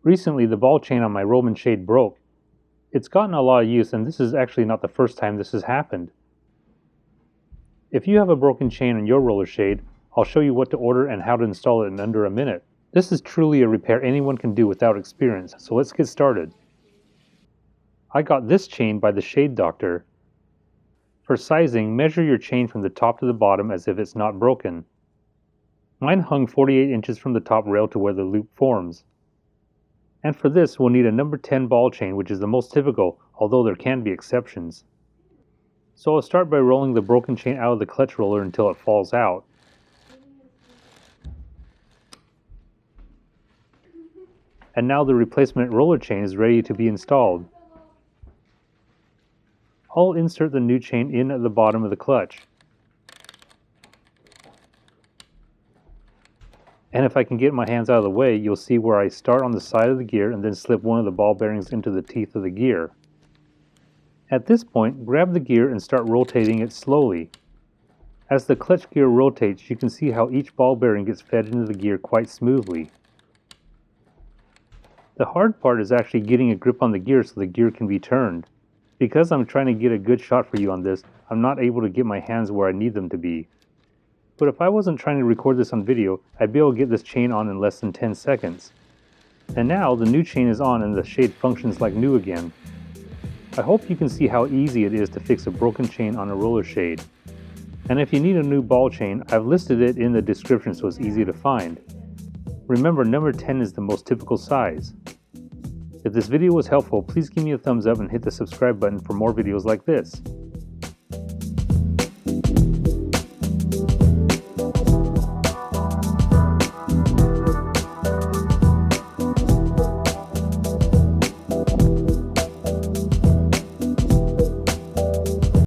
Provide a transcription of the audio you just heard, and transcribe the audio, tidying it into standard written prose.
Recently, the ball chain on my Roman shade broke. It's gotten a lot of use, and this is actually not the first time this has happened. If you have a broken chain on your roller shade, I'll show you what to order and how to install it in under a minute. This is truly a repair anyone can do without experience, so let's get started. I got this chain by the Shade Doctor. For sizing, measure your chain from the top to the bottom as if it's not broken. Mine hung 48 inches from the top rail to where the loop forms. And for this, we'll need a number 10 ball chain, which is the most typical, although there can be exceptions. So I'll start by rolling the broken chain out of the clutch roller until it falls out. And now the replacement roller chain is ready to be installed. I'll insert the new chain in at the bottom of the clutch. And if I can get my hands out of the way, you'll see where I start on the side of the gear and then slip one of the ball bearings into the teeth of the gear. At this point, grab the gear and start rotating it slowly. As the clutch gear rotates, you can see how each ball bearing gets fed into the gear quite smoothly. The hard part is actually getting a grip on the gear so the gear can be turned. Because I'm trying to get a good shot for you on this, I'm not able to get my hands where I need them to be. But if I wasn't trying to record this on video, I'd be able to get this chain on in less than 10 seconds. And now the new chain is on and the shade functions like new again. I hope you can see how easy it is to fix a broken chain on a roller shade. And if you need a new ball chain, I've listed it in the description so it's easy to find. Remember, number 10 is the most typical size. If this video was helpful, please give me a thumbs up and hit the subscribe button for more videos like this.